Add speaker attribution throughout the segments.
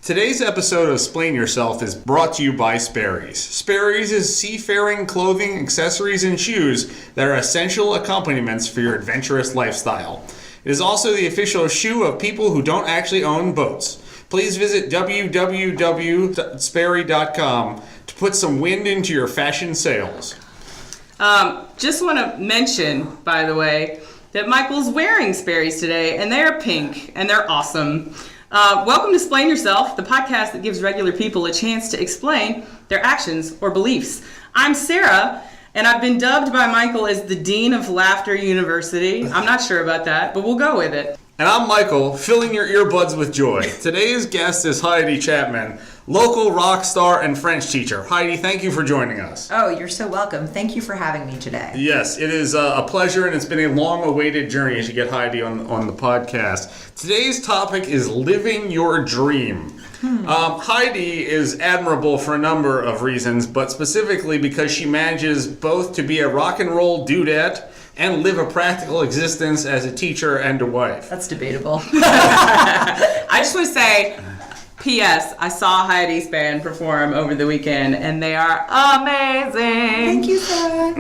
Speaker 1: Today's episode of Splain Yourself is brought to you by Sperry's. Sperry's is seafaring clothing, accessories, and shoes that are essential accompaniments for your adventurous lifestyle. It is also the official shoe of people who don't actually own boats. Please visit www.sperry.com to put some wind into your fashion sails.
Speaker 2: Just want to mention, by the way, that Michael's wearing Sperry's today, and they're pink, and they're awesome. Welcome to Splain Yourself, the podcast that gives regular people a chance to explain their actions or beliefs. I'm Sarah, and I've been dubbed by Michael as the Dean of Laughter University. I'm not sure about that, but we'll go with it.
Speaker 1: And I'm Michael, filling your earbuds with joy. Today's guest is Heidi Chapman, local rock star and French teacher. Heidi, thank you for joining us.
Speaker 3: Oh, you're so welcome. Thank you for having me today.
Speaker 1: Yes, it is a pleasure, and it's been a long-awaited journey to get Heidi on the podcast. Today's topic is living your dream. Heidi is admirable for a number of reasons, but specifically because she manages both to be a rock and roll dudette and live a practical existence as a teacher and a wife.
Speaker 3: That's debatable.
Speaker 2: I just want to say, P.S. I saw Heidi's band perform over the weekend, and they are amazing.
Speaker 3: Thank you, Sarah.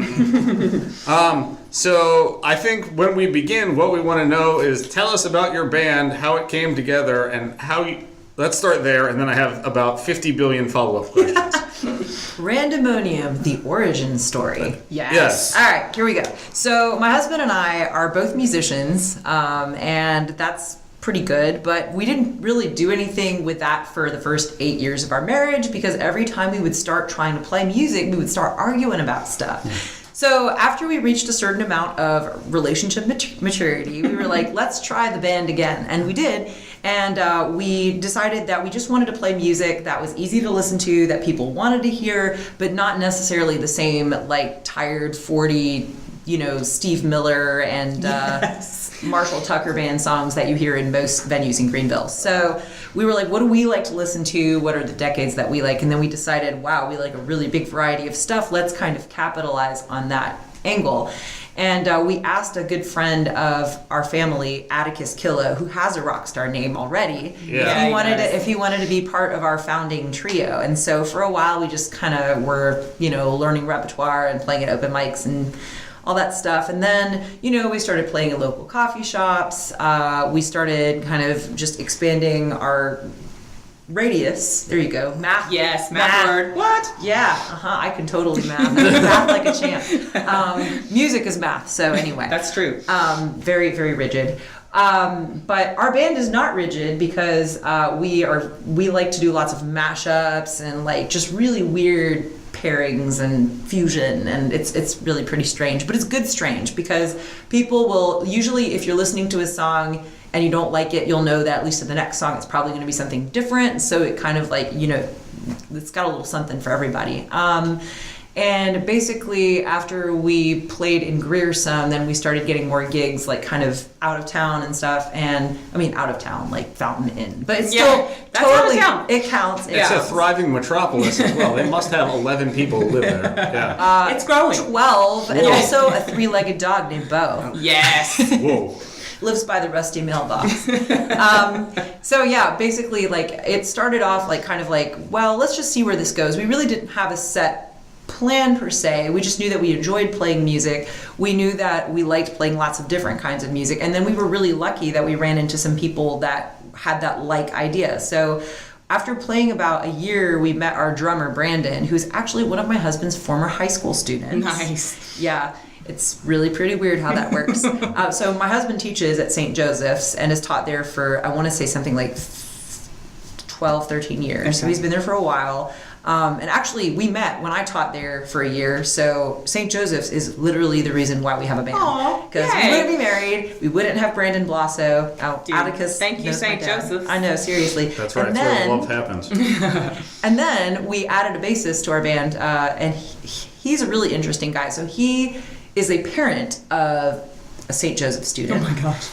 Speaker 1: So I think when we begin, what we want to know is tell us about your band, how it came together, and how you... Let's start there, and then I have about 50 billion follow-up questions.
Speaker 3: Randomonium, the origin story.
Speaker 1: Yes.
Speaker 3: All right, here we go. So my husband and I are both musicians, and that's pretty good, but we didn't really do anything with that for the first 8 years of our marriage, because every time we would start trying to play music, we would start arguing about stuff. So after we reached a certain amount of relationship maturity, we were like, let's try the band again. And we did. And we decided that we just wanted to play music that was easy to listen to, that people wanted to hear, but not necessarily the same, like, tired 40, Steve Miller and Marshall Tucker band songs that you hear in most venues in Greenville. So we were like, what do we like to listen to? What are the decades that we like? And then we decided, wow, we like a really big variety of stuff. Let's kind of capitalize on that angle. And we asked a good friend of our family, Atticus Killo, who has a rock star name already, if he wanted to be part of our founding trio. And so for a while, we just kind of were, learning repertoire and playing at open mics and all that stuff. And then, we started playing at local coffee shops. We started kind of just expanding our radius. There you go. Math.
Speaker 2: Yes, math word.
Speaker 3: What? Yeah. I can totally math. I can math like a champ. Music is math. So anyway.
Speaker 2: That's true.
Speaker 3: Very, very rigid. But our band is not rigid because we like to do lots of mashups and like just really weird pairings and fusion, and it's really pretty strange, but it's good strange because people will usually, if you're listening to a song and you don't like it, you'll know that at least in the next song it's probably going to be something different. So it kind of like, it's got a little something for everybody. And basically after we played in Grierson, then we started getting more gigs like kind of out of town and stuff. And I mean out of town, like Fountain Inn, but it's still totally, it counts.
Speaker 1: It's a thriving metropolis as well. They must have 11 people who live there. Yeah.
Speaker 2: It's growing.
Speaker 3: 12, and also a 3-legged dog named Bo.
Speaker 2: Yes.
Speaker 1: Whoa.
Speaker 3: Lives by the rusty mailbox. So yeah, basically like it started off like kind of like, well, let's just see where this goes. We really didn't have a set plan per se. We just knew that we enjoyed playing music. We knew that we liked playing lots of different kinds of music. And then we were really lucky that we ran into some people that had that like idea. So after playing about a year, we met our drummer, Brandon, who's actually one of my husband's former high school students.
Speaker 2: Nice.
Speaker 3: Yeah. It's really pretty weird how that works. So my husband teaches at St. Joseph's and has taught there for, I want to say something like 12, 13 years. Okay. So he's been there for a while. And actually, we met when I taught there for a year. So St. Joseph's is literally the reason why we have a band. Because we wouldn't be married. We wouldn't have Brandon Blasso. Atticus.
Speaker 2: Thank you, St. Joseph's.
Speaker 3: I know, seriously.
Speaker 1: That's right. That's where love happens.
Speaker 3: And then we added a bassist to our band. And he's a really interesting guy. So he is a parent of a St. Joseph student.
Speaker 2: Oh my gosh.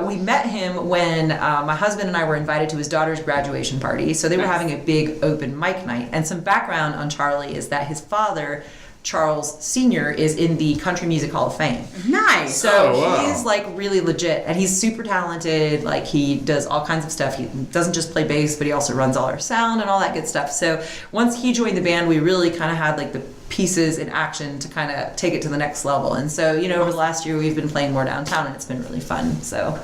Speaker 3: We met him when my husband and I were invited to his daughter's graduation party. So they were having a big open mic night. And some background on Charlie is that his father Charles Sr. is in the Country Music Hall of Fame.
Speaker 2: Nice.
Speaker 3: So
Speaker 1: Oh, wow.
Speaker 3: he's like really legit, and he's super talented. Like he does all kinds of stuff. He doesn't just play bass, but he also runs all our sound and all that good stuff. So once he joined the band, we really kind of had like the pieces in action to kind of take it to the next level. And so, over the last year, we've been playing more downtown, and it's been really fun. So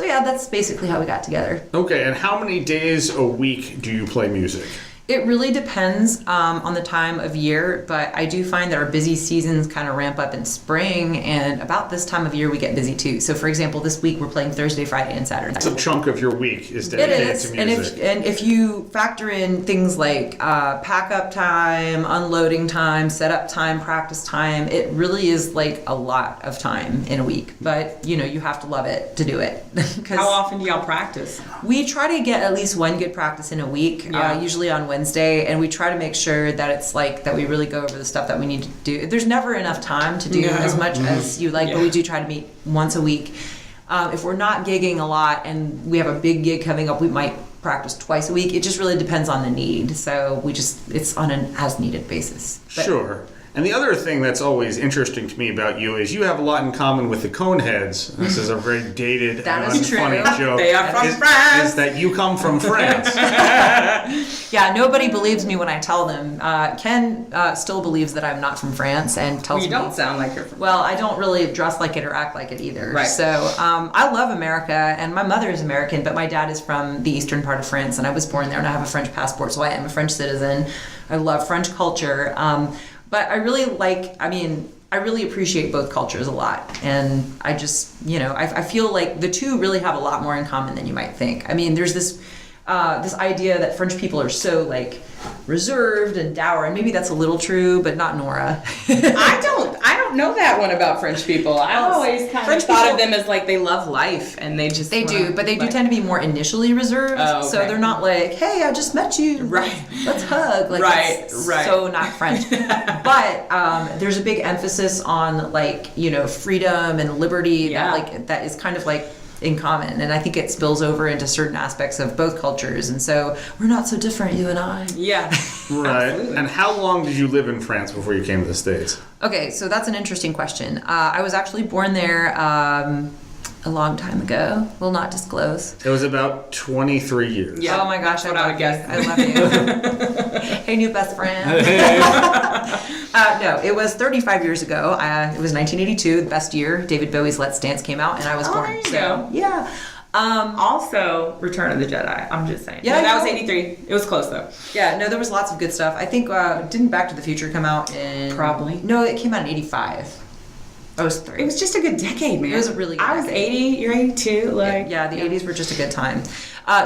Speaker 3: yeah, that's basically how we got together.
Speaker 1: Okay, and how many days a week do you play music?
Speaker 3: It really depends on the time of year, but I do find that our busy seasons kind of ramp up in spring, and about this time of year we get busy too. So, for example, this week we're playing Thursday, Friday, and Saturday.
Speaker 1: It's a chunk of your week is
Speaker 3: It
Speaker 1: dedicated
Speaker 3: is,
Speaker 1: to music.
Speaker 3: and if you factor in things like pack up time, unloading time, set up time, practice time, it really is like a lot of time in a week. But you have to love it to do it.
Speaker 2: How often do y'all practice?
Speaker 3: We try to get at least one good practice in a week, usually on Wednesday, and we try to make sure that it's like that we really go over the stuff that we need to do. There's never enough time to do as much as you like, but we do try to meet once a week. If we're not gigging a lot and we have a big gig coming up, we might practice twice a week. It just really depends on the need. So it's on an as needed basis. But
Speaker 1: Sure. And the other thing that's always interesting to me about you is you have a lot in common with the Coneheads. This is a very dated
Speaker 3: That
Speaker 1: and
Speaker 3: is
Speaker 1: unfunny
Speaker 3: true.
Speaker 1: joke.
Speaker 2: They are from
Speaker 1: is,
Speaker 2: France.
Speaker 1: Is that you come from France.
Speaker 3: Yeah, nobody believes me when I tell them. Ken still believes that I'm not from France and tells
Speaker 2: You
Speaker 3: me.
Speaker 2: don't sound like you're from.
Speaker 3: Well, I don't really dress like it or act like it either.
Speaker 2: Right.
Speaker 3: So I love America, and my mother is American, but my dad is from the eastern part of France, and I was born there, and I have a French passport, so I am a French citizen. I love French culture. But I really I really appreciate both cultures a lot. And I just, I feel like the two really have a lot more in common than you might think. I mean, there's this idea that French people are so like reserved and dour, and maybe that's a little true, but not Nora.
Speaker 2: I don't know that one about French people. I've always kind
Speaker 3: French
Speaker 2: of thought
Speaker 3: people-
Speaker 2: of them as like they love life and they just
Speaker 3: They do,
Speaker 2: wanna,
Speaker 3: but they do
Speaker 2: like-
Speaker 3: tend to be more initially reserved.
Speaker 2: Oh,
Speaker 3: So
Speaker 2: okay.
Speaker 3: they're not like, hey, I just met you.
Speaker 2: Right.
Speaker 3: Let's hug. Like,
Speaker 2: Right,
Speaker 3: that's
Speaker 2: right.
Speaker 3: so not French. But there's a big emphasis on like, freedom and liberty
Speaker 2: Yeah.
Speaker 3: that is kind of like in common. And I think it spills over into certain aspects of both cultures. And so we're not so different, you and I.
Speaker 2: Yeah.
Speaker 1: Right.
Speaker 2: Absolutely.
Speaker 1: And how long did you live in France before you came to the States?
Speaker 3: Okay, so that's an interesting question. I was actually born there a long time ago. Will not disclose.
Speaker 1: It was about 23 years.
Speaker 2: Yeah.
Speaker 3: Oh my gosh,
Speaker 2: That's what I would guess.
Speaker 3: I love you. Hey, new best friend. No, it was 35 years ago. It was 1982, the best year. David Bowie's Let's Dance came out, and I was
Speaker 2: Oh,
Speaker 3: born.
Speaker 2: there you
Speaker 3: So,
Speaker 2: go.
Speaker 3: yeah.
Speaker 2: Also, Return of the Jedi. I'm just saying.
Speaker 3: Yeah,
Speaker 2: No, that
Speaker 3: I
Speaker 2: was
Speaker 3: know.
Speaker 2: 83. It was close though.
Speaker 3: Yeah, no, there was lots of good stuff. I think, didn't Back to the Future come out in...
Speaker 2: Probably.
Speaker 3: No, it came out in 85. I was 3.
Speaker 2: It was just a good decade, man.
Speaker 3: It was a really good
Speaker 2: I was
Speaker 3: decade.
Speaker 2: 80. You're 82. Like
Speaker 3: Yeah, the 80s were just a good time.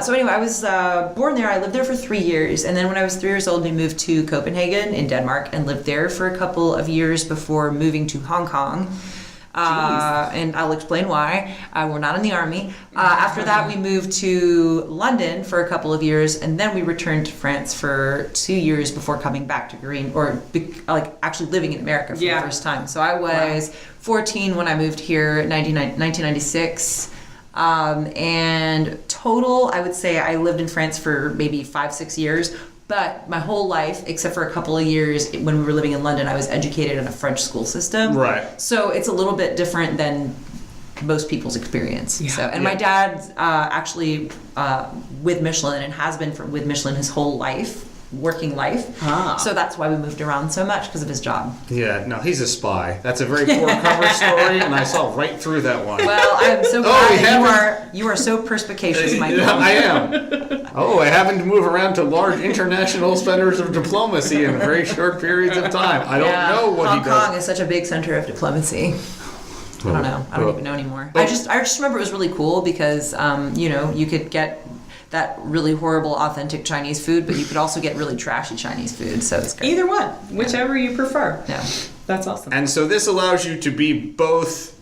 Speaker 3: So anyway, I was born there. I lived there for 3 years. And then when I was 3 years old, we moved to Copenhagen in Denmark and lived there for a couple of years before moving to Hong Kong. And I'll explain why. We're not in the army. After that, we moved to London for a couple of years, and then we returned to France for 2 years before coming back to actually living in America for
Speaker 2: Yeah.
Speaker 3: the first time. So I was 14 when I moved here, 1996. And total, I would say I lived in France for maybe 5-6 years. But my whole life, except for a couple of years when we were living in London, I was educated in a French school system.
Speaker 1: Right.
Speaker 3: So it's a little bit different than most people's experience.
Speaker 2: Yeah.
Speaker 3: So, and my dad's actually with Michelin and has been with Michelin his whole life, working life.
Speaker 2: Ah.
Speaker 3: So that's why we moved around so much, because of his job.
Speaker 1: Yeah, no, he's a spy. That's a very poor cover story, and I saw right through that one.
Speaker 3: Well, I'm so
Speaker 1: Oh,
Speaker 3: glad
Speaker 1: we
Speaker 3: that you are so perspicacious, Michael.
Speaker 1: I am. Oh, I happen to move around to large international centers of diplomacy in very short periods of time. I don't know what
Speaker 3: Hong
Speaker 1: he does.
Speaker 3: Kong is such a big center of diplomacy. I don't know. I don't even know anymore.
Speaker 1: Oh.
Speaker 3: I just remember it was really cool because you could get that really horrible authentic Chinese food, but you could also get really trashy Chinese food. So it's great.
Speaker 2: either one, whichever you prefer.
Speaker 3: Yeah.
Speaker 2: That's awesome.
Speaker 1: And so this allows you to be both,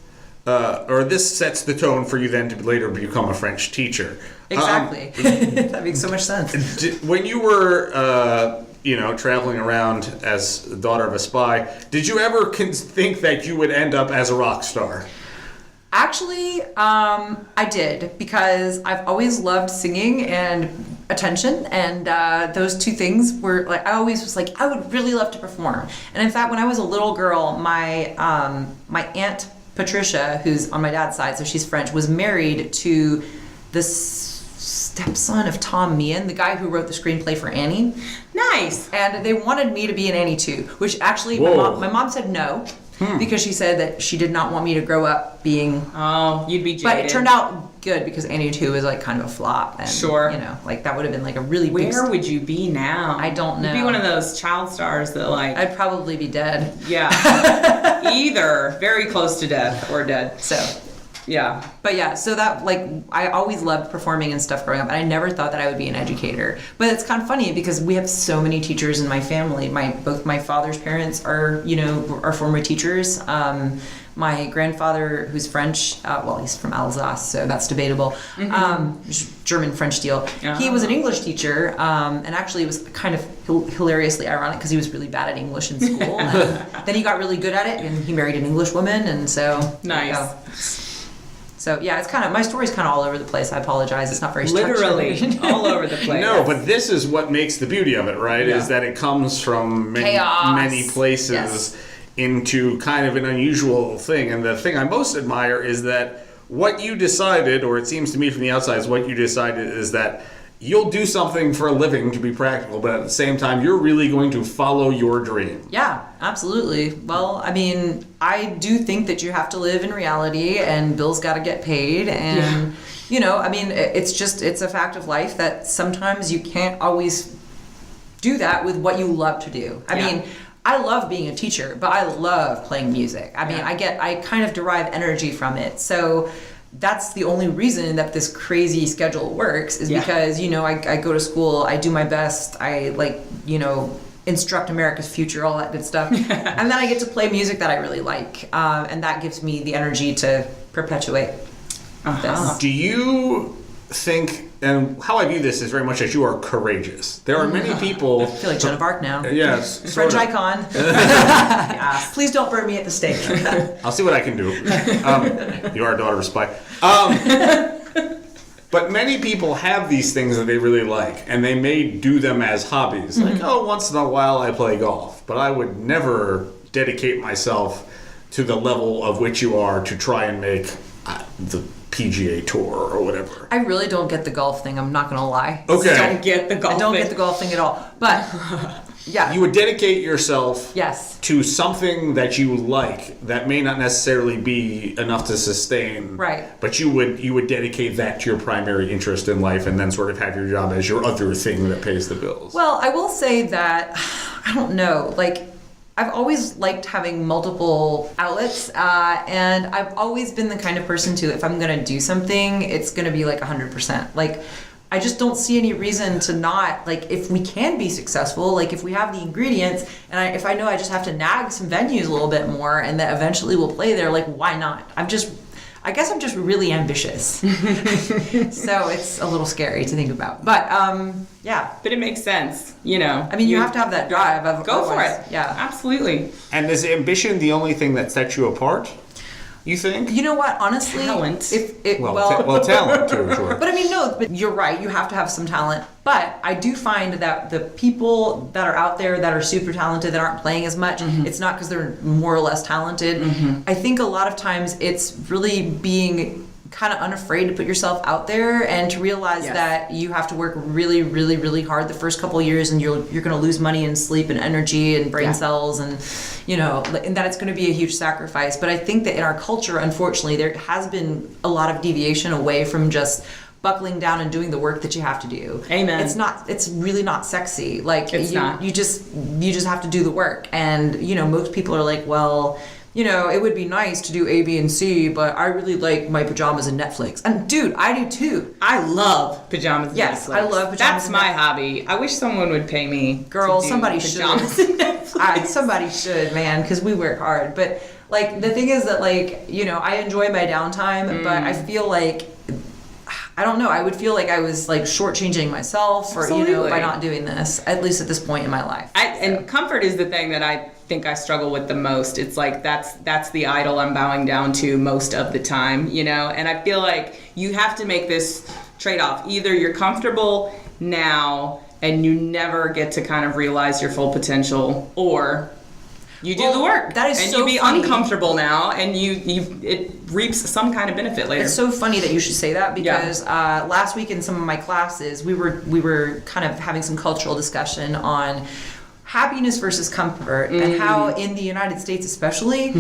Speaker 1: or this sets the tone for you then to later become a French teacher.
Speaker 3: Exactly. That makes so much sense.
Speaker 1: When you were, traveling around as the daughter of a spy, did you ever think that you would end up as a rock star?
Speaker 3: Actually, I did, because I've always loved singing, and attention, and those two things were like, I always was like, I would really love to perform. And in fact, when I was a little girl, my aunt Patricia, who's on my dad's side, so she's French, was married to the stepson of Tom Meehan, the guy who wrote the screenplay for Annie.
Speaker 2: Nice.
Speaker 3: And they wanted me to be in Annie too, which actually my mom said no, because she said that she did not want me to grow up being.
Speaker 2: Oh, you'd be jaded.
Speaker 3: But it turned out good, because Annie 2 was like kind of a flop. And,
Speaker 2: sure.
Speaker 3: You know, like that would have been like a really big.
Speaker 2: Where would you be now?
Speaker 3: I don't know.
Speaker 2: You'd be one of those child stars that like.
Speaker 3: I'd probably be dead.
Speaker 2: Yeah. Either very close to death or dead.
Speaker 3: So.
Speaker 2: Yeah.
Speaker 3: But yeah, so that, like, I always loved performing and stuff growing up, and I never thought that I would be an educator. But it's kind of funny because we have so many teachers in my family. Both my father's parents are former teachers. My grandfather, who's French, well, he's from Alsace, so that's debatable. German-French deal. He was an English teacher, and actually it was kind of hilariously ironic because he was really bad at English in school. And then he got really good at it, and he married an English woman, and so...
Speaker 2: Nice.
Speaker 3: So yeah, it's kind of, my story's kind of all over the place. I apologize. It's not very structured.
Speaker 2: Literally all over the place.
Speaker 1: No, but this is what makes the beauty of it, right?
Speaker 2: Yeah.
Speaker 1: Is that it comes from
Speaker 3: Chaos.
Speaker 1: many places into kind of an unusual thing. And the thing I most admire is that what you decided, or it seems to me from the outside, is what you decided is that you'll do something for a living to be practical, but at the same time, you're really going to follow your dream.
Speaker 3: Yeah, absolutely. Well, I mean, I do think that you have to live in reality, and bills got to get paid, and you know, I mean, it's a fact of life that sometimes you can't always do that with what you love to do. I mean, I love being a teacher, but I love playing music. I mean, I kind of derive energy from it. So that's the only reason that this crazy schedule works, is because, you know, I go to school, I do my best, I instruct America's future, all that good stuff. And then I get to play music that I really like. And that gives me the energy to perpetuate this.
Speaker 1: Do you think, and how I view this is very much as you are courageous. There are many people...
Speaker 3: I feel like Joan of Arc now.
Speaker 1: Yes.
Speaker 3: French icon. Please don't burn me at the stake.
Speaker 1: I'll see what I can do. You are a daughter of Spy. But many people have these things that they really like, and they may do them as hobbies. Like, once in a while I play golf, but I would never dedicate myself to the level of which you are to try and make the PGA Tour or whatever.
Speaker 3: I really don't get the golf thing, I'm not going to lie.
Speaker 1: Okay.
Speaker 2: Don't get the golf
Speaker 3: I don't
Speaker 2: thing.
Speaker 3: get the golf thing at all. But, yeah.
Speaker 1: You would dedicate yourself
Speaker 3: Yes.
Speaker 1: to something that you like that may not necessarily be enough to sustain.
Speaker 3: Right.
Speaker 1: But you would dedicate that to your primary interest in life, and then sort of have your job as your other thing that pays the bills.
Speaker 3: Well, I will say that, I don't know, like, I've always liked having multiple outlets, and I've always been the kind of person to, if I'm going to do something, it's going to be like 100%. Like, I just don't see any reason to not, like, if we can be successful, like, if we have the ingredients, and if I know I just have to nag some venues a little bit more, and that eventually we'll play there, like, why not? I guess I'm just really ambitious. So it's a little scary to think about. But, yeah.
Speaker 2: But it makes sense, you know.
Speaker 3: I mean, you have to have that drive.
Speaker 2: Go for it.
Speaker 3: Yeah.
Speaker 2: Absolutely.
Speaker 1: And is ambition the only thing that sets you apart, you think?
Speaker 3: You know what, honestly?
Speaker 2: Talent.
Speaker 1: Talent too, sure.
Speaker 3: But I mean, no, but you're right. You have to have some talent. But I do find that the people that are out there that are super talented, that aren't playing as much, it's not because they're more or less talented. I think a lot of times it's really being kind of unafraid to put yourself out there and to realize that you have to work really, really, really hard the first couple of years, and you're going to lose money and sleep and energy and brain cells, and you know, and that it's going to be a huge sacrifice. But I think that in our culture, unfortunately, there has been a lot of deviation away from just buckling down and doing the work that you have to do.
Speaker 2: Amen.
Speaker 3: It's really not sexy. Like,
Speaker 2: not.
Speaker 3: You just have to do the work. And you know, most people are like, well, you know, it would be nice to do A, B, and C, but I really like my pajamas and Netflix. And dude, I do too.
Speaker 2: I love pajamas and
Speaker 3: Yes,
Speaker 2: Netflix.
Speaker 3: I love pajamas
Speaker 2: That's
Speaker 3: and
Speaker 2: my
Speaker 3: Netflix.
Speaker 2: hobby. I wish someone would pay me.
Speaker 3: Girl,
Speaker 2: to do
Speaker 3: somebody should.
Speaker 2: pajamas and Netflix.
Speaker 3: Somebody should, man, because we work hard. But like, the thing is that, like, you know, I enjoy my downtime, but I feel like, I don't know, I would feel like I was like shortchanging myself, or you know, by not doing this, at least at this point in my life.
Speaker 2: And comfort is the thing that I think I struggle with the most. It's like that's the idol I'm bowing down to most of the time, you know. And I feel like you have to make this trade-off. Either you're comfortable now and you never get to kind of realize your full potential, or you do the work.
Speaker 3: That is
Speaker 2: and
Speaker 3: so
Speaker 2: you be
Speaker 3: funny.
Speaker 2: uncomfortable now, and it reaps some kind of benefit later.
Speaker 3: It's so funny that you should say that because last week in some of my classes, we were kind of having some cultural discussion on happiness versus comfort and how in the United States especially,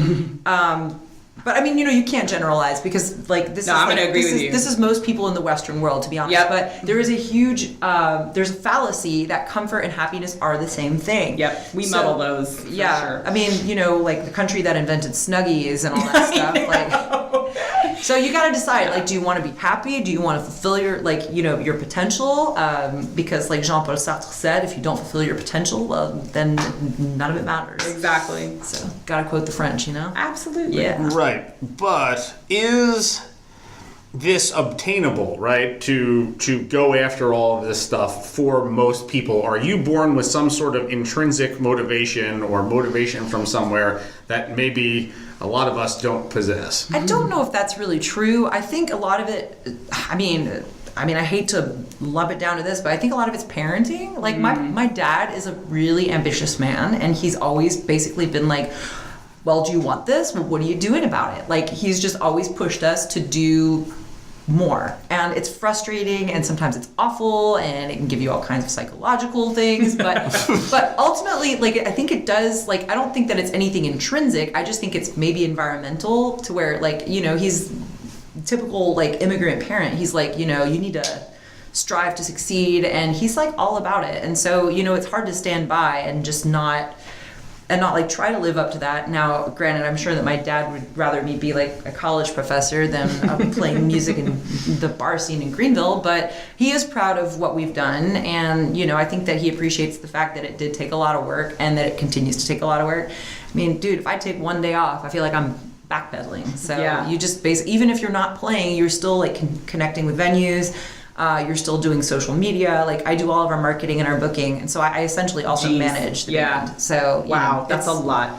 Speaker 3: but I mean, you can't generalize because like this
Speaker 2: I'm gonna agree with you.
Speaker 3: This is most people in the Western world, to be honest.
Speaker 2: Yep.
Speaker 3: But there is a huge, there's a fallacy that comfort and happiness are the same thing.
Speaker 2: Yep, we muddle those. For sure.
Speaker 3: I mean, like the country that invented Snuggies and all that stuff. Like, so you got to decide. Like, do you want to be happy? Do you want to fulfill your your potential? Because like Jean-Paul Sartre said, if you don't fulfill your potential, well, then none of it matters.
Speaker 2: Exactly.
Speaker 3: So gotta quote the French,
Speaker 2: Absolutely.
Speaker 3: Yeah.
Speaker 1: Right. But is this obtainable, right? To go after all of this stuff for most people? Are you born with some sort of intrinsic motivation or motivation from somewhere that maybe a lot of us don't possess?
Speaker 3: I don't know if that's really true. I think a lot of it, I mean, I hate to lump it down to this, but I think a lot of it's parenting. Like my dad is a really ambitious man, and he's always basically been like, well, do you want this? Well, what are you doing about it? Like, he's just always pushed us to do more. And it's frustrating, and sometimes it's awful, and it can give you all kinds of psychological things. But but ultimately, like, I think it does, like, I don't think that it's anything intrinsic. I just think it's maybe environmental, to where, like, he's typical, like, immigrant parent. He's like, you need to strive to succeed, and he's, like, all about it. And so, it's hard to stand by and just not like try to live up to that. Now, granted, I'm sure that my dad would rather me be like a college professor than playing music in the bar scene in Greenville, but he is proud of what we've done. And, I think that he appreciates the fact that it did take a lot of work and that it continues to take a lot of work. I mean, dude, if I take one day off, I feel like I'm backpedaling. So you just even if you're not playing, you're still like connecting with venues. You're still doing social media. Like, I do all of our marketing and our booking, and so I essentially also manage the band. So
Speaker 2: wow, that's a lot.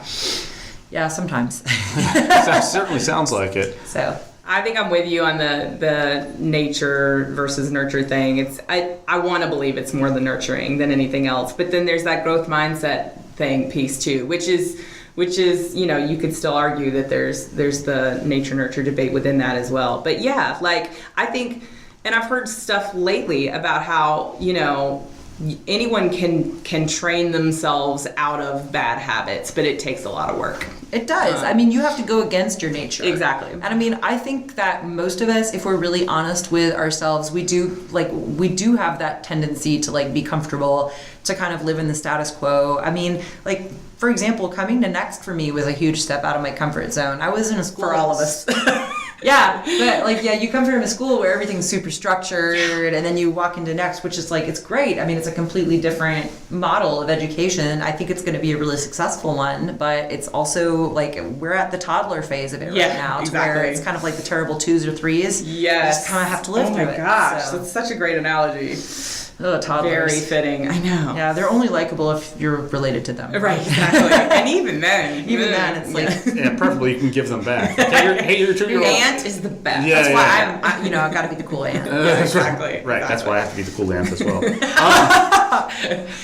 Speaker 3: Yeah, sometimes.
Speaker 1: That certainly sounds like it.
Speaker 3: So
Speaker 2: I think I'm with you on the nature versus nurture thing. I want to believe it's more the nurturing than anything else, but then there's that growth mindset piece too, which is you could still argue that there's the nature nurture debate within that as well. But yeah, like, I think. And I've heard stuff lately about how, anyone can train themselves out of bad habits, but it takes a lot of work.
Speaker 3: It does. I mean, you have to go against your nature.
Speaker 2: Exactly.
Speaker 3: And I mean, I think that most of us, if we're really honest with ourselves, we do have that tendency to like be comfortable, to kind of live in the status quo. I mean, like, for example, coming to Next for me was a huge step out of my comfort zone. I was in a school
Speaker 2: for all of us.
Speaker 3: Yeah, but like, you come from a school where everything's super structured, and then you walk into Next, which is like, it's great. I mean, it's a completely different model of education. I think it's going to be a really successful one, but it's also like, we're at the toddler phase of it right now, to where it's kind of like the terrible 2s or 3s.
Speaker 2: Yes.
Speaker 3: You just kind of have to live through it.
Speaker 2: Oh my gosh,
Speaker 3: so.
Speaker 2: that's such a great analogy.
Speaker 3: Oh, toddlers.
Speaker 2: Very fitting. I know.
Speaker 3: Yeah, they're only likable if you're related to them.
Speaker 2: Right, exactly. And even then.
Speaker 3: It's like...
Speaker 1: Yeah, preferably you can give them back. Hey, your 2-year-old.
Speaker 2: Aunt is the best.
Speaker 1: Yeah,
Speaker 3: that's why I've got to be the cool aunt.
Speaker 2: Exactly.
Speaker 1: Right, that's why I have to be the cool aunt as well.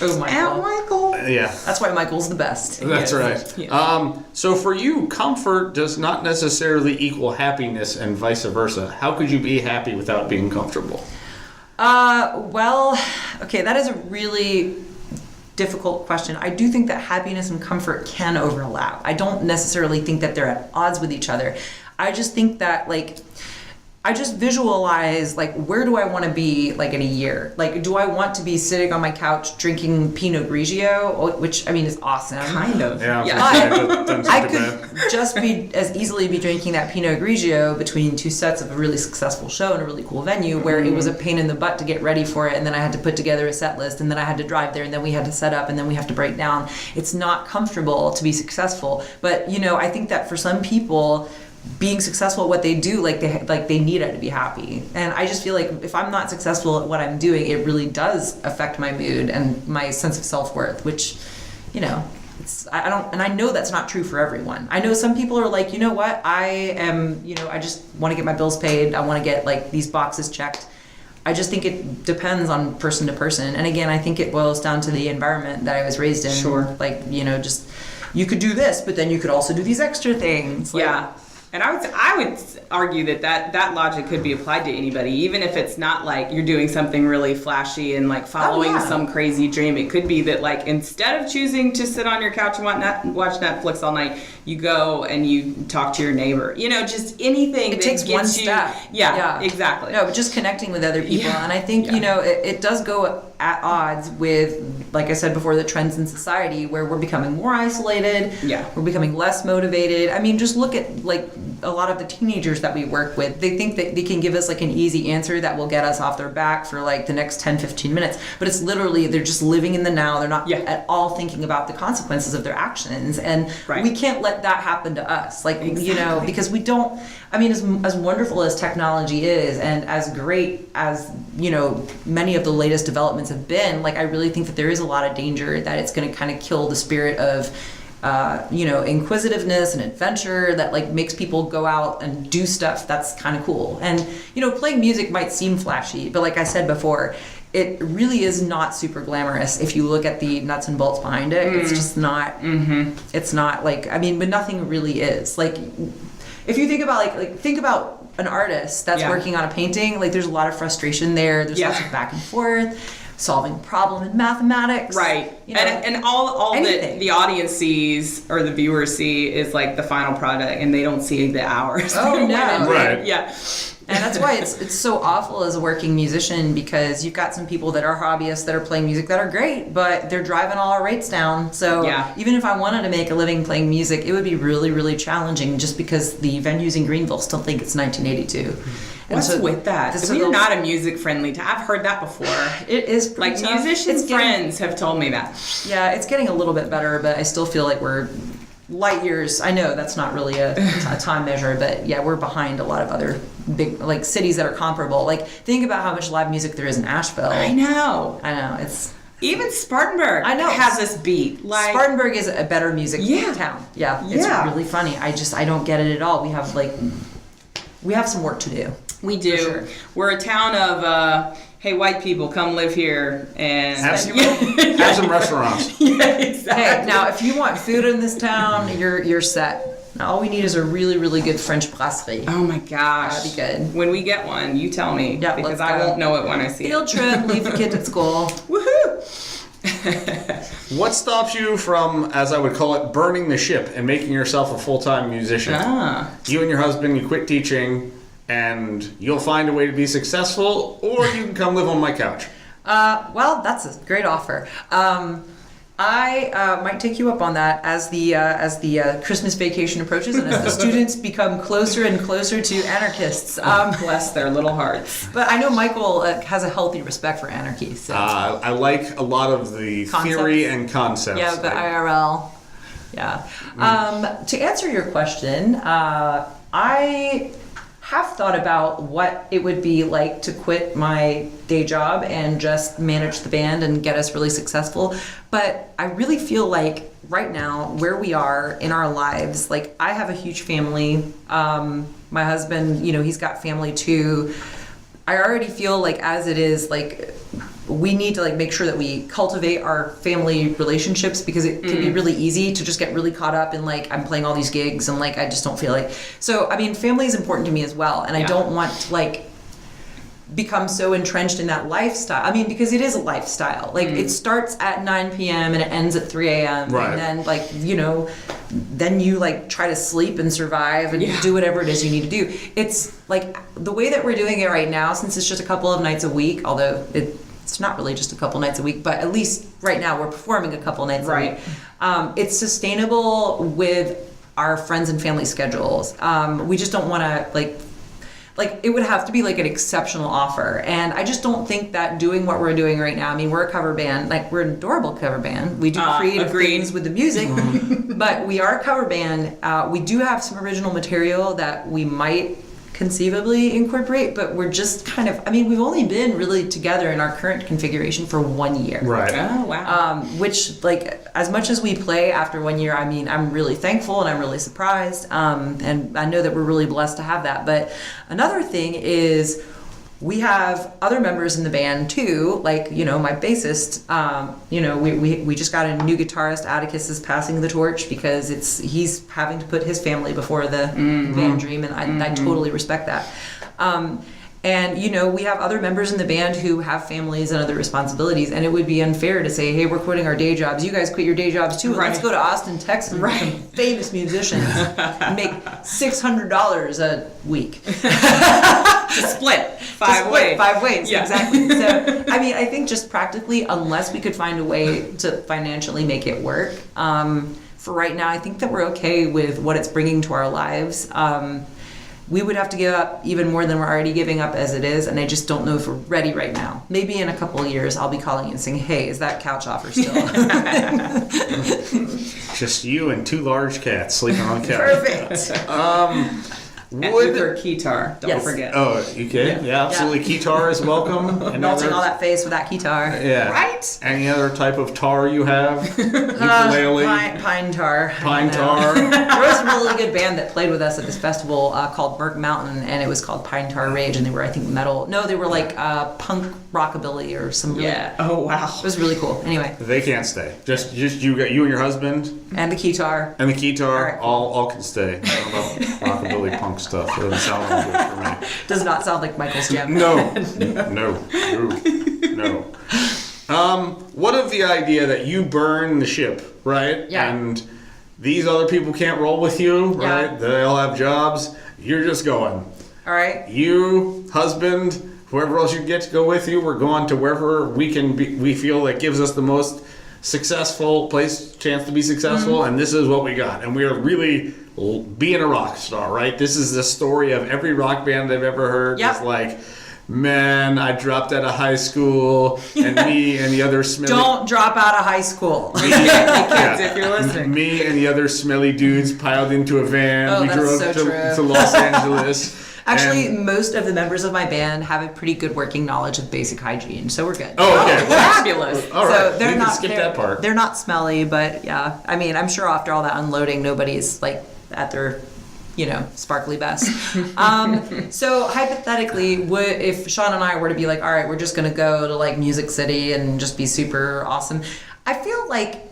Speaker 3: Oh, Michael.
Speaker 2: Aunt Michael.
Speaker 1: Yeah.
Speaker 3: That's why Michael's the best.
Speaker 1: That's
Speaker 2: Yes.
Speaker 1: right.
Speaker 2: Yes.
Speaker 1: So for you, comfort does not necessarily equal happiness and vice versa. How could you be happy without being comfortable?
Speaker 3: Well, okay, that is a really difficult question. I do think that happiness and comfort can overlap. I don't necessarily think that they're at odds with each other. I just think that, like, I just visualize, like, where do I want to be, like, in a year? Like, do I want to be sitting on my couch drinking Pinot Grigio, which, I mean, is awesome.
Speaker 2: Kind of.
Speaker 1: Yeah.
Speaker 3: I could just be as easily be drinking that Pinot Grigio between 2 sets of a really successful show in a really cool venue, where it was a pain in the butt to get ready for it, and then I had to put together a set list, and then I had to drive there, and then we had to set up, and then we have to break down. It's not comfortable to be successful, but I think that for some people, being successful at what they do, they need it to be happy. And I just feel like if I'm not successful at what I'm doing, it really does affect my mood and my sense of self-worth, which, I know that's not true for everyone. I know some people are like, you know what, I just want to get my bills paid. I want to get like these boxes checked. I just think it depends on person to person. And again, I think it boils down to the environment that I was raised in.
Speaker 2: Sure.
Speaker 3: Like, just you could do this, but then you could also do these extra things. Like,
Speaker 2: yeah. And I would argue that logic could be applied to anybody, even if it's not like you're doing something really flashy and like following some crazy dream. It could be that like instead of choosing to sit on your couch and watch Netflix all night, you go and you talk to your neighbor. Just anything.
Speaker 3: It takes one step.
Speaker 2: Yeah, exactly.
Speaker 3: No, but just connecting with other people.
Speaker 2: Yeah.
Speaker 3: And I think, it does go at odds with, like I said before, the trends in society where we're becoming more isolated.
Speaker 2: Yeah.
Speaker 3: We're becoming less motivated. I mean, just look at like a lot of the teenagers that we work with. They think that they can give us like an easy answer that will get us off their back for like the next 10, 15 minutes. But it's literally, they're just living in the now. They're not at all thinking about the consequences of their actions. And we can't let that happen to us. Like, because we don't, I mean, as wonderful as technology is and as great as, many of the latest developments have been, like, I really think that there is a lot of danger that it's going to kind of kill the spirit of, inquisitiveness and adventure that like makes people go out and do stuff that's kind of cool. And, playing music might seem flashy, but like I said before, it really is not super glamorous if you look at the nuts and bolts behind it. It's just not, it's not like, I mean, but nothing really is. Like, if you think about think about an artist that's working on a painting, like there's a lot of frustration there. There's lots of back and forth, solving a problem in mathematics.
Speaker 2: Right. And all that the audience sees or the viewers see is like the final product, and they don't see the hours.
Speaker 3: Oh, no.
Speaker 1: Right.
Speaker 2: Yeah.
Speaker 3: And that's why it's so awful as a working musician, because you've got some people that are hobbyists that are playing music that are great, but they're driving all our rates down. So even if I wanted to make a living playing music, it would be really, really challenging just because the venues in Greenville still think it's 1982.
Speaker 2: What's with that? We're not a music friendly town. I've heard that before.
Speaker 3: It is
Speaker 2: like tough. Musicians' friends have told me that.
Speaker 3: Yeah, it's getting a little bit better, but I still feel like we're light years. I know that's not really a time measure, but yeah, we're behind a lot of other big like cities that are comparable. Like, think about how much live music there is in Asheville.
Speaker 2: I know.
Speaker 3: It's
Speaker 2: even Spartanburg. I know has this beat. Like
Speaker 3: Spartanburg is a better music town. Yeah, it's really funny. I don't get it at all. We have some work to do.
Speaker 2: We do. Sure. We're a town of hey, white people, come live here and
Speaker 1: have some restaurants.
Speaker 2: Yeah, exactly.
Speaker 3: Hey, now if you want food in this town, you're set. Now all we need is a really, really good French brasserie.
Speaker 2: Oh my gosh,
Speaker 3: that'd be good.
Speaker 2: When we get one, you tell me because I won't know it when I see
Speaker 3: Field
Speaker 2: it.
Speaker 3: Field trip, leave the kids at school.
Speaker 2: Woohoo!
Speaker 1: What stops you from, as I would call it, burning the ship and making yourself a full-time musician? You and your husband, you quit teaching, and you'll find a way to be successful, or you can come live on my couch.
Speaker 3: Well, that's a great offer. I might take you up on that as the Christmas vacation approaches and as the students become closer and closer to anarchists.
Speaker 2: Bless their little hearts.
Speaker 3: But I know Michael has a healthy respect for anarchy. So.
Speaker 1: I like a lot of the theory and concepts.
Speaker 3: Yeah, but IRL. Yeah. To answer your question, I have thought about what it would be like to quit my day job and just manage the band and get us really successful. But I really feel like right now, where we are in our lives, like I have a huge family. My husband, he's got family too. I already feel like as it is, like we need to like make sure that we cultivate our family relationships, because it can be really easy to just get really caught up in like I'm playing all these gigs and like I just don't feel like. So I mean, family is important to me as well, and I don't want to like become so entrenched in that lifestyle. I mean, because it is a lifestyle. Like it starts at 9 p.m. and it ends at 3 a.m.
Speaker 1: Right.
Speaker 3: And then like then you like try to sleep and survive and do whatever it is you need to do. It's like the way that we're doing it right now, since it's just a couple of nights a week, although it's not really just a couple nights a week, but at least right now we're performing a couple nights a week. It's sustainable with our friends and family schedules. We just don't want to like it would have to be like an exceptional offer, and I just don't think that doing what we're doing right now. I mean, we're a cover band, like we're an adorable cover band. We do creative things with the music, but we are a cover band. We do have some original material that we might conceivably incorporate, but we're just kind of, I mean, we've only been really together in our current configuration for 1 year.
Speaker 1: Right.
Speaker 2: Oh, wow.
Speaker 3: Which, like, as much as we play after 1 year, I mean, I'm really thankful and I'm really surprised. And I know that we're really blessed to have that. But another thing is we have other members in the band too, like, you know, my bassist, you know, we just got a new guitarist. Atticus is passing the torch because he's having to put his family before the band dream, and I totally respect that. And, you know, we have other members in the band who have families and other responsibilities, and it would be unfair to say, hey, we're quitting our day jobs. You guys quit your day jobs too.
Speaker 2: Right.
Speaker 3: Let's go to Austin, Texas, and become famous musicians and make $600 a week.
Speaker 2: To split 5 ways.
Speaker 3: 5 ways,
Speaker 2: Yeah.
Speaker 3: exactly. So, I mean, I think just practically, unless we could find a way to financially make it work, for right now, I think that we're okay with what it's bringing to our lives. We would have to give up even more than we're already giving up as it is, and I just don't know if we're ready right now. Maybe in a couple of years, I'll be calling you and saying, hey, is that couch offer still?
Speaker 1: Just you and 2 large cats sleeping on the couch.
Speaker 3: Perfect.
Speaker 2: And with her guitar, don't
Speaker 3: Yes.
Speaker 2: forget.
Speaker 1: Oh, okay. Yeah, absolutely. Guitar is welcome. And
Speaker 3: Melting all that face with that guitar.
Speaker 1: Yeah.
Speaker 2: Right?
Speaker 1: Any other type of tar you have? Ukulele?
Speaker 3: Pine tar.
Speaker 1: Pine
Speaker 3: I don't know.
Speaker 1: tar?
Speaker 3: There was a really good band that played with us at this festival called Burke Mountain, and it was called Pine Tar Rage, and they were, I think, metal. No, they were like punk rockabilly or some. Really,
Speaker 2: Yeah. Oh, wow.
Speaker 3: it was really cool. Anyway,
Speaker 1: They can't stay. Just you and your husband
Speaker 3: and the guitar.
Speaker 1: and the guitar.
Speaker 3: All right.
Speaker 1: All can stay. I don't know rockabilly punk stuff. It doesn't sound good for me.
Speaker 3: Does not sound like Michael's jam.
Speaker 1: No. What of the idea that you burn the ship, right?
Speaker 3: Yeah.
Speaker 1: And these other people can't roll with you,
Speaker 3: Yeah.
Speaker 1: right? They all have jobs. You're just going.
Speaker 3: All right.
Speaker 1: You, husband, whoever else you get to go with you, we're going to wherever we feel that gives us the most chance to be successful, and this is what we got. And we are really being a rock star, right? This is the story of every rock band I've ever heard.
Speaker 3: Yep.
Speaker 1: It's like, man, I dropped out of high school, and me and the other smelly...
Speaker 3: Don't drop out of high school.
Speaker 2: Kids, if you're listening.
Speaker 1: Me and the other smelly dudes piled into a van.
Speaker 3: Oh,
Speaker 1: we
Speaker 3: that's
Speaker 1: drove
Speaker 3: so true.
Speaker 1: to Los Angeles.
Speaker 3: Actually,
Speaker 1: and-
Speaker 3: most of the members of my band have a pretty good working knowledge of basic hygiene, so we're good.
Speaker 1: Oh, okay.
Speaker 2: Fabulous.
Speaker 1: All right.
Speaker 3: So they're
Speaker 1: we can
Speaker 3: not
Speaker 1: skip
Speaker 3: they're-
Speaker 1: that part.
Speaker 3: They're not smelly, but yeah. I mean, I'm sure after all that unloading, nobody's like at their, you know, sparkly best. So hypothetically, if Sean and I were to be like, all right, we're just gonna go to like Music City and just be super awesome, I feel like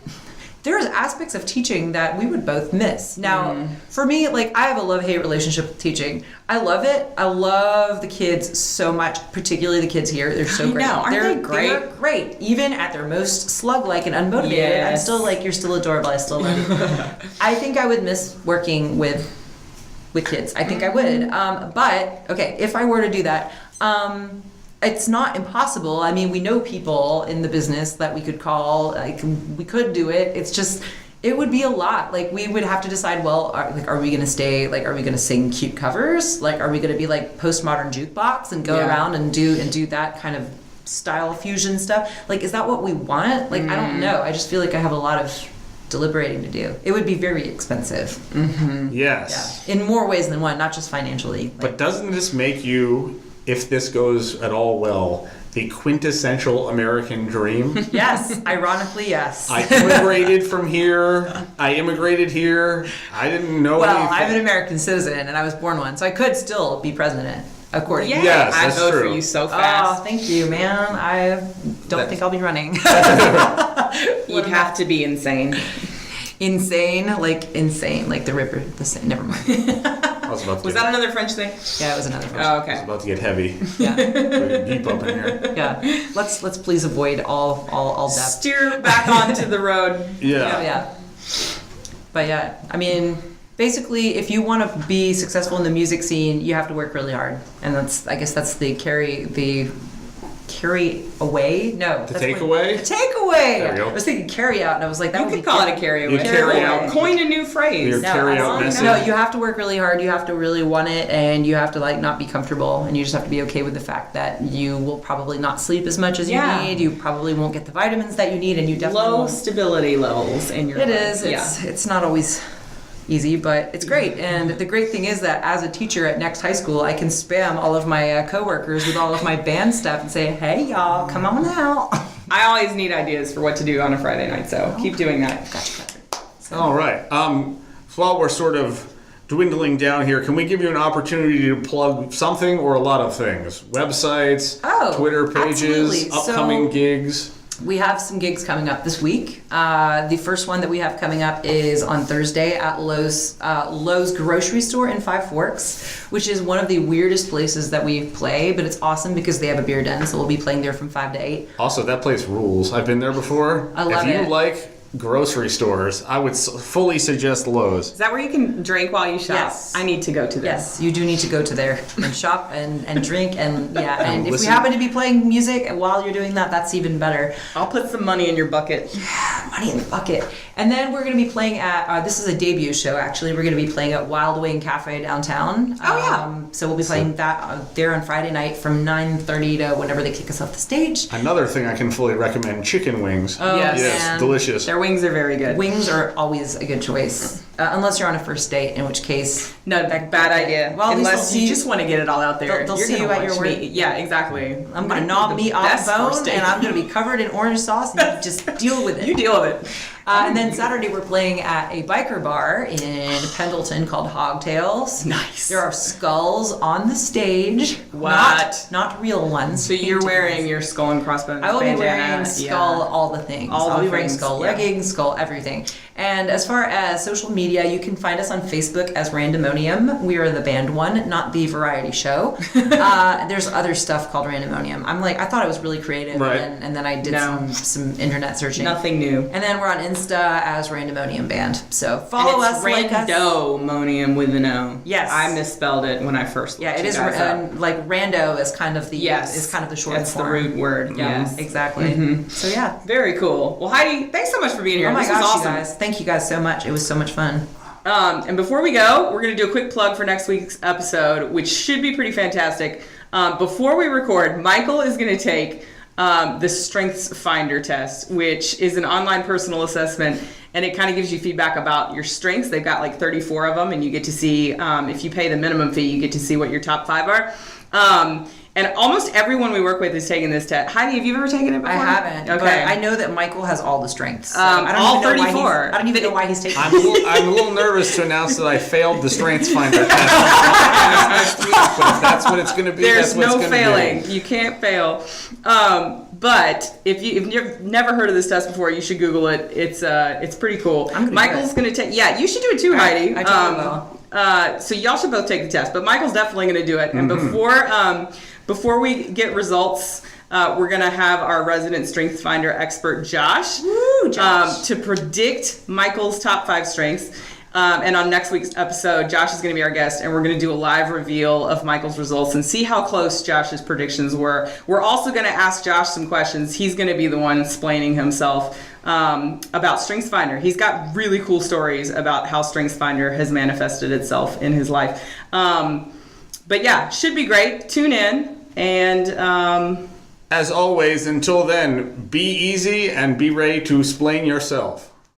Speaker 3: there's aspects of teaching that we would both miss. Now, for me, like, I have a love-hate relationship with teaching. I love it. I love the kids so much, particularly the kids here. They're so great.
Speaker 2: know. Aren't
Speaker 3: They're
Speaker 2: they great?
Speaker 3: They're great. Even at their most slug-like and unmotivated, I'm
Speaker 2: Yes.
Speaker 3: still like, you're still adorable. I still love you. I think I would miss working with kids. I think I would. But, okay, if I were to do that, it's not impossible. I mean, we know people in the business that we could call. Like, we could do it. It's just, it would be a lot. Like, we would have to decide, well, are we going to stay, like, are we going to sing cute covers? Like, are we going to be like postmodern jukebox and go around and do that kind of style fusion stuff? Like, is that what we want? Like, I don't know. I just feel like I have a lot of deliberating to do. It would be very expensive.
Speaker 1: Yes.
Speaker 3: Yeah. In more ways than one, not just financially. Like,
Speaker 1: But doesn't this make you, if this goes at all well, the quintessential American dream?
Speaker 3: yes, ironically, yes.
Speaker 1: I immigrated from here. I immigrated here. I didn't know
Speaker 3: Well,
Speaker 1: anything.
Speaker 3: I'm an American citizen and I was born one, so I could still be president, according
Speaker 2: Yeah,
Speaker 3: to
Speaker 1: Yes,
Speaker 2: I
Speaker 1: that's
Speaker 2: vote for
Speaker 1: true.
Speaker 2: you so
Speaker 3: Oh,
Speaker 2: fast.
Speaker 3: thank you, man. I don't think I'll be running.
Speaker 2: You'd have to be insane.
Speaker 3: insane, like the Ripper. Never mind.
Speaker 1: I was about to
Speaker 2: Was
Speaker 1: get,
Speaker 2: that another French thing?
Speaker 3: Yeah, it was another question.
Speaker 2: Oh,
Speaker 1: I was
Speaker 2: okay.
Speaker 1: about to get heavy.
Speaker 3: Yeah,
Speaker 1: Deep up in here.
Speaker 3: yeah. Let's please avoid all depth.
Speaker 2: Steer back onto the road.
Speaker 1: Yeah.
Speaker 3: Yeah. But yeah, I mean, basically, if you want to be successful in the music scene, you have to work really hard, and I guess that's the carry away. No,
Speaker 1: The
Speaker 3: that's
Speaker 1: takeaway?
Speaker 3: The takeaway.
Speaker 1: There we go.
Speaker 3: I was thinking carry out, and I was like, that
Speaker 2: You
Speaker 3: would
Speaker 2: could
Speaker 3: be
Speaker 2: call
Speaker 3: carry-
Speaker 2: it a carry
Speaker 1: You
Speaker 2: away.
Speaker 1: carry out.
Speaker 2: Coin a new phrase.
Speaker 1: Your carry out message.
Speaker 3: No, you have to work really hard. You have to really want it, and you have to like not be comfortable, and you just have to be okay with the fact that you will probably not sleep as much as you
Speaker 2: Yeah.
Speaker 3: need. You probably won't get the vitamins that you need, and you definitely
Speaker 2: Low
Speaker 3: won't.
Speaker 2: stability levels in your
Speaker 3: It
Speaker 2: life.
Speaker 3: is. It's not always easy, but it's great. And the great thing is that as a teacher at Next High School, I can spam all of my coworkers with all of my band stuff and say, "Hey, y'all, come on out."
Speaker 2: I always need ideas for what to do on a Friday night, so keep doing that.
Speaker 1: All right. While we're sort of dwindling down here, can we give you an opportunity to plug something or a lot of things? Websites, Twitter pages,
Speaker 3: absolutely.
Speaker 1: upcoming gigs?
Speaker 3: We have some gigs coming up this week. The first one that we have coming up is on Thursday at Lowe's grocery store in Five Forks, which is one of the weirdest places that we play, but it's awesome because they have a beer den, so we'll be playing there from 5 to 8.
Speaker 1: Also, that place rules. I've been there before.
Speaker 3: I love
Speaker 1: it. If you
Speaker 3: it.
Speaker 1: like grocery stores, I would fully suggest Lowe's.
Speaker 2: Is that where you can drink while you shop?
Speaker 3: Yes.
Speaker 2: I need to go to there.
Speaker 3: Yes, you do need to go to there and shop and drink and and if we
Speaker 1: listen.
Speaker 3: happen to be playing music while you're doing that, that's even better.
Speaker 2: I'll put some money in your bucket.
Speaker 3: Money in the bucket. And then we're going to be playing at, this is a debut show actually, we're going to be playing at Wild Wing Cafe downtown.
Speaker 2: Oh, yeah.
Speaker 3: So we'll be playing that there on Friday night from 9:30 to whenever they kick us off the stage.
Speaker 1: Another thing I can fully recommend, chicken wings.
Speaker 3: Oh,
Speaker 2: Yes.
Speaker 1: Yes,
Speaker 3: man.
Speaker 1: delicious.
Speaker 2: Their wings are very good.
Speaker 3: Wings are always a good choice. Unless you're on a first date, in which case...
Speaker 2: No, bad idea.
Speaker 3: Well, at least
Speaker 2: unless
Speaker 3: they'll
Speaker 2: you
Speaker 3: see-
Speaker 2: just want to get it all out there.
Speaker 3: They'll
Speaker 2: You're
Speaker 3: see
Speaker 2: gonna
Speaker 3: you at your
Speaker 2: watch
Speaker 3: work.
Speaker 2: me. Yeah, exactly.
Speaker 3: I'm going to gnaw meat off
Speaker 2: best
Speaker 3: the bone,
Speaker 2: first date.
Speaker 3: and I'm going to be covered in orange sauce, and you just deal with it.
Speaker 2: You deal with it.
Speaker 3: And then Saturday we're playing at a biker bar in Pendleton called Hogtails.
Speaker 2: Nice.
Speaker 3: There are skulls on the stage.
Speaker 2: What?
Speaker 3: Not real ones.
Speaker 2: So you're
Speaker 3: painted
Speaker 2: wearing
Speaker 3: ones.
Speaker 2: your skull and crossbones
Speaker 3: I will be
Speaker 2: bandana.
Speaker 3: wearing skull, all the things.
Speaker 2: All
Speaker 3: I'll
Speaker 2: the
Speaker 3: be wearing
Speaker 2: things,
Speaker 3: skull
Speaker 2: yeah.
Speaker 3: leggings, skull everything. And as far as social media, you can find us on Facebook as Randomonium. We are the band one, not the variety show. There's other stuff called Randomonium. I thought it was really creative,
Speaker 1: Right.
Speaker 3: and then I did
Speaker 2: No.
Speaker 3: some internet searching.
Speaker 2: Nothing new.
Speaker 3: And then we're on Insta as Randomonium Band. So follow
Speaker 2: and it's
Speaker 3: us, like us.
Speaker 2: Randomonium with an O.
Speaker 3: Yes.
Speaker 2: I misspelled it when I first
Speaker 3: Yeah,
Speaker 2: looked
Speaker 3: it
Speaker 2: you
Speaker 3: is
Speaker 2: guys up.
Speaker 3: like rando is kind of the short
Speaker 2: That's
Speaker 3: form.
Speaker 2: the root word.
Speaker 3: Yeah,
Speaker 2: Yes.
Speaker 3: exactly. So yeah.
Speaker 2: Very cool. Well, Heidi, thanks so much for being here.
Speaker 3: Oh my
Speaker 2: this
Speaker 3: gosh,
Speaker 2: was awesome.
Speaker 3: you guys! Thank you guys so much. It was so much fun.
Speaker 2: And before we go, we're going to do a quick plug for next week's episode, which should be pretty fantastic. Before we record, Michael is going to take the Strengths Finder test, which is an online personal assessment, and it kind of gives you feedback about your strengths. They've got like 34 of them, and you get to see, if you pay the minimum fee, you get to see what your top 5 are. And almost everyone we work with is taking this test. Heidi, have you ever taken it before?
Speaker 3: I haven't.
Speaker 2: Okay.
Speaker 3: But I know that Michael has all the strengths. So
Speaker 2: All
Speaker 3: even know why
Speaker 2: 34.
Speaker 3: I don't even know why he's taking
Speaker 1: I'm
Speaker 3: it.
Speaker 1: a little nervous to announce that I failed the Strengths Finder test next week, but if that's what it's going to be,
Speaker 2: There's
Speaker 1: that's what
Speaker 2: no
Speaker 1: it's going to
Speaker 2: failing.
Speaker 1: be.
Speaker 2: You can't fail. But if you've never heard of this test before, you should Google it. It's pretty cool.
Speaker 3: I'm gonna
Speaker 2: Michael's
Speaker 3: do
Speaker 2: going to take. Yeah, you should do it too, Heidi.
Speaker 3: I totally will.
Speaker 2: So y'all should both take the test, but Michael's definitely going to do it. And before we get results, we're going to have our resident strength finder expert, Josh,
Speaker 3: Woo, Josh.
Speaker 2: to predict Michael's top 5 strengths. And on next week's episode, Josh is going to be our guest, and we're going to do a live reveal of Michael's results and see how close Josh's predictions were. We're also going to ask Josh some questions. He's going to be the one explaining himself about StrengthsFinder. He's got really cool stories about how StrengthsFinder has manifested itself in his life. But yeah, should be great. Tune in, and
Speaker 1: As always, until then, be easy and be ready to explain yourself.